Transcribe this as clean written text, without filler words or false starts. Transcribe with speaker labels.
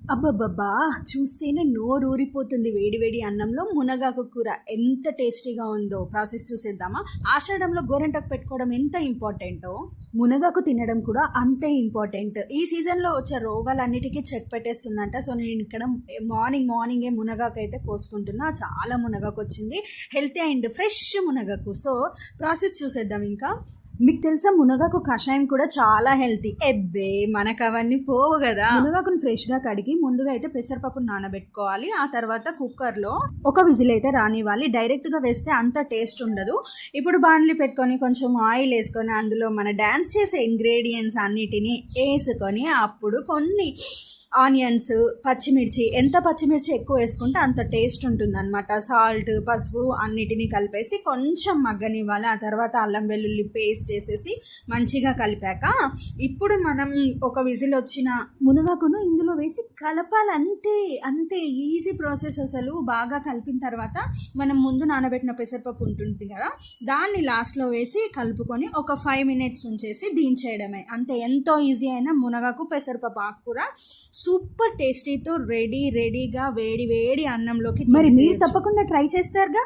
Speaker 1: అబ్బబ్బబ్బా! చూస్తేనే నోరూరిపోతుంది వేడి వేడి అన్నంలో మునగాకు కూర ఎంత టేస్టీగా ఉందో. ప్రాసెస్ చూసేద్దామా? ఆషాఢంలో గోరింటాకు పెట్టుకోవడం ఎంత ఇంపార్టెంటో, మునగాకు తినడం కూడా అంతే ఇంపార్టెంట్. ఈ సీజన్లో వచ్చే రోగాలన్నిటికీ చెక్ పెట్టేస్తుందంట. సో నేను ఇక్కడ మార్నింగే మునగాకు అయితే కోసుకుంటున్నా. చాలా మునగాకు వచ్చింది, హెల్తీ అండ్ ఫ్రెష్ మునగాకు. సో ప్రాసెస్ చూసేద్దాం. ఇంకా మీకు తెలుసా, మునగాకు కషాయం కూడా చాలా హెల్తీ. ఎబ్బే, మనకు అవన్నీ పోవు కదా. మునగాకుని ఫ్రెష్గా కడిగి ముందుగా అయితే పెసరపప్పును నానబెట్టుకోవాలి. ఆ తర్వాత కుక్కర్లో ఒక విజిల్ అయితే రానివ్వాలి. డైరెక్ట్గా వేస్తే అంత టేస్ట్ ఉండదు. ఇప్పుడు బాణలి పెట్టుకొని కొంచెం ఆయిల్ వేసుకొని అందులో మన డ్యాన్స్ చేసే ఇంగ్రీడియంట్స్ అన్నిటినీ వేసుకొని అప్పుడు కొన్ని ఆనియన్స్, పచ్చిమిర్చి, ఎంత పచ్చిమిర్చి ఎక్కువ వేసుకుంటే అంత టేస్ట్ ఉంటుంది అనమాట. సాల్ట్, పసుపు అన్నిటినీ కలిపేసి కొంచెం మగ్గనివ్వాలి. ఆ తర్వాత అల్లం వెల్లుల్లి పేస్ట్ వేసేసి మంచిగా కలిపాక ఇప్పుడు మనం ఒక విజిల్ వచ్చిన మునగాకును ఇందులో వేసి కలపాలి. అంతే ఈజీ ప్రాసెస్. అసలు బాగా కలిపిన తర్వాత మనం ముందు నానబెట్టిన పెసరపప్పు ఉంటుంది కదా, దాన్ని లాస్ట్లో వేసి కలుపుకొని ఒక 5 minutes ఉంచేసి దించేయడమే. అంతే, ఎంతో ఈజీ అయిన మునగాకు పెసరపప్పు ఆకుకూర సూపర్ టేస్టీతో రెడీగా వేడి అన్నంలోకి. మరి మీరు తప్పకుండా ట్రై చేస్తారుగా.